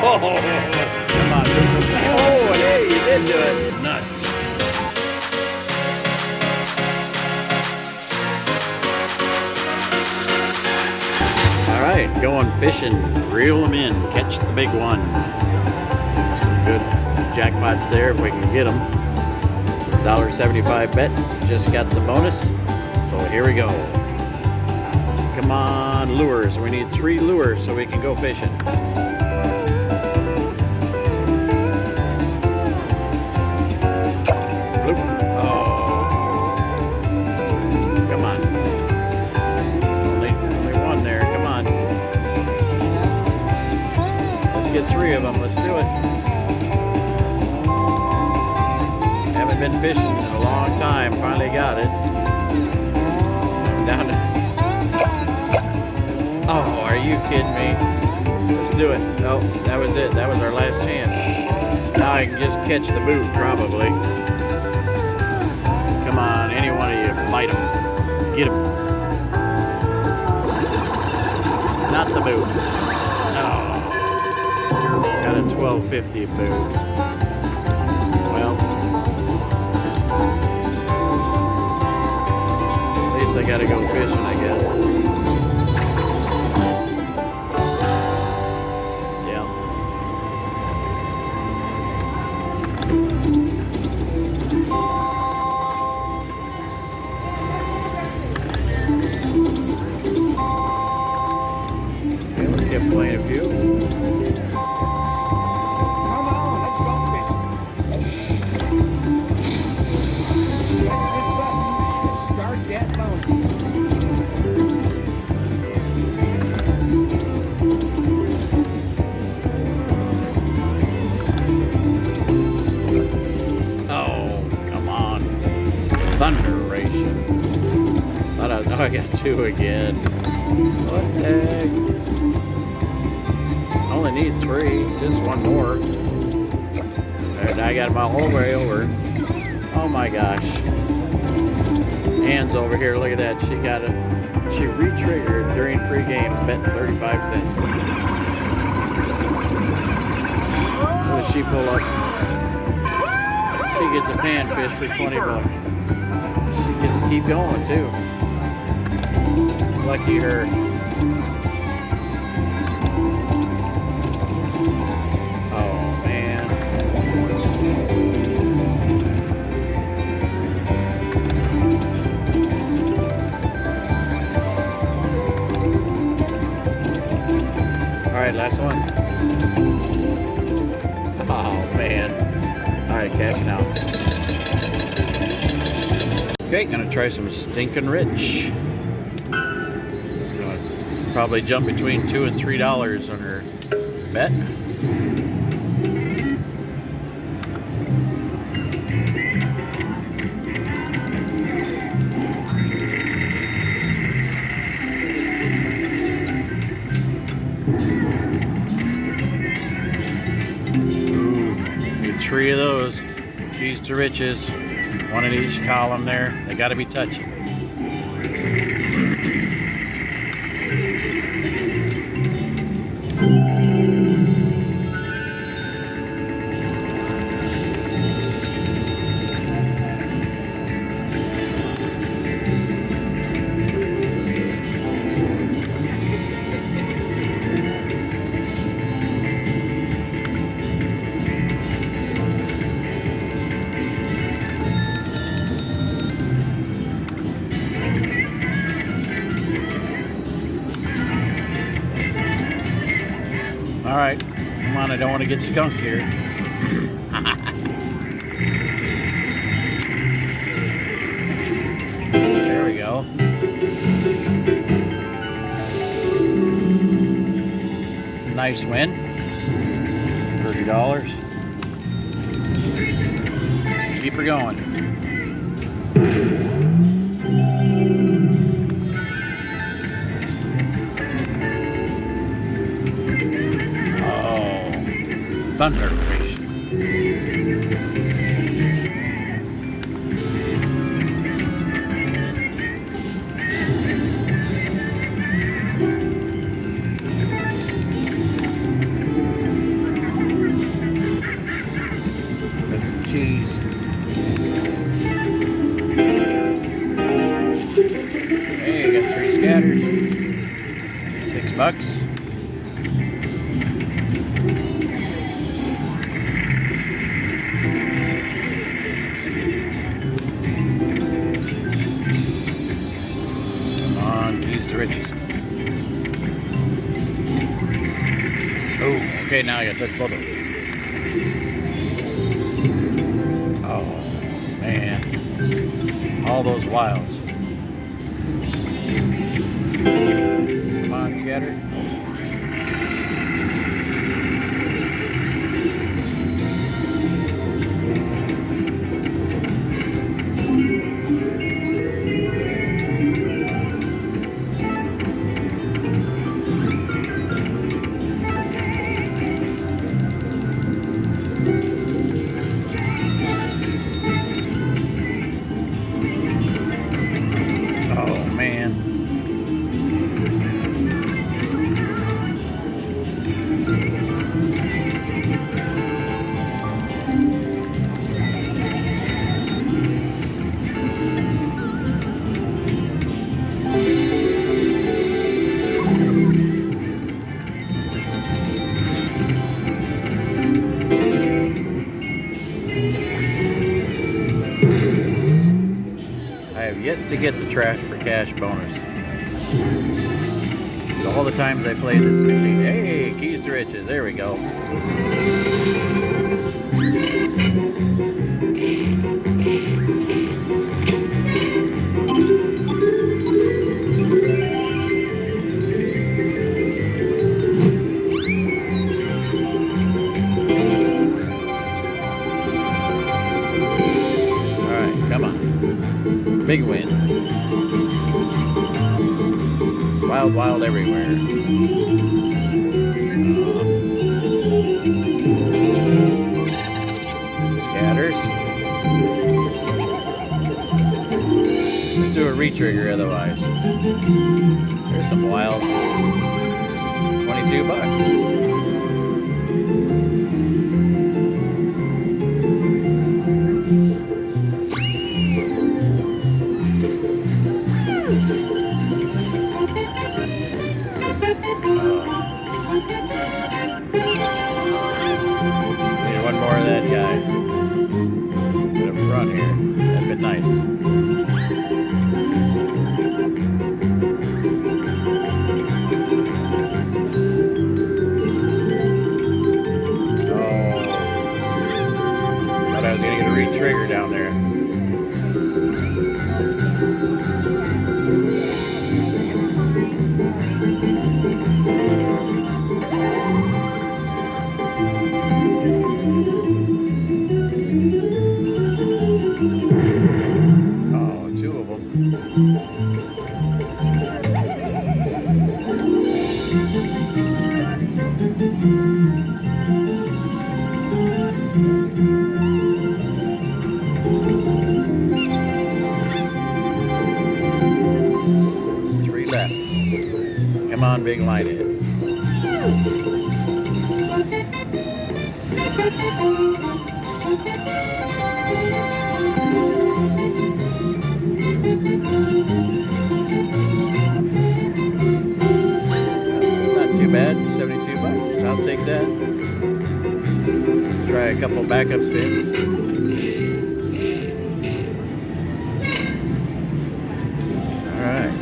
Come on. Oh, hey, you did do it. Nuts. All right, going fishing. Reel them in. Catch the big one. Some good jackpots there if we can get them. $1.75 bet. Just got the bonus. So here we go. Come on, lures. We need 3 lures so we can go fishing. Bloop. Oh. Come on. Only one there. Come on. Let's get 3 of them. Let's do it. Haven't been fishing in a long time. Finally got it. I'm down to... Oh, are you kidding me? Let's do it. Oh, that was it. That was our last chance. Now I can just catch the boot, probably. Come on, any one of you. Bite him. Get him. Not the boot. Oh. Got a $12.50 boot. Well. At least I gotta go fishing, I guess. Playing a few. Come on, let's go fishing. Press this button to start that bonus. Oh, come on. Thunder ration. Thought I got 2 again. What the heck? Only need 3, just one more. And I got them all the way over. Oh my gosh. Anne's over here, look at that. She got it. She re-triggered during free games, betting 35 cents. What does she pull up? She gets a panfish for 20 bucks. She gets to keep going too. Lucky her. Alright, last one. Oh, man. Alright, cashing out. Okay, gonna try some Stinkin' Rich. Gonna probably jump between $2 and $3 on her bet. Ooh, need 3 of those. Keys to riches. 1 in each column there. They gotta be touching. All right, come on, I don't want to get skunked here. There we go. It's a nice win. $30. Keep her going. Thunder ration. bucks. Come on, keys to riches. Oh, okay, now I gotta touch both of them. Oh, man. All those wilds. Come on, scatter. Oh, man. I have yet to get the trash for cash bonus. All the times I play this machine. Hey, keys to riches. There we go. All right, come on. Big win. Wild, wild everywhere. Scatters. Let's do a retrigger otherwise. There's some wild. 22 bucks. Need one more of that guy. Put up front here. That'd be nice. Oh. Thought I was gonna get a re-trigger down there. Oh, two of them. Three left. Come on, big line hit. Not too bad, 72 bucks. I'll take that. Let's try a couple backup spins. All right.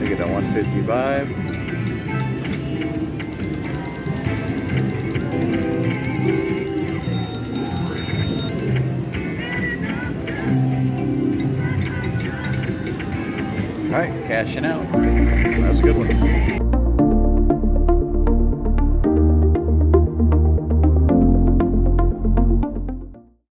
Take it to 155. All right, cashing out. That was a good one.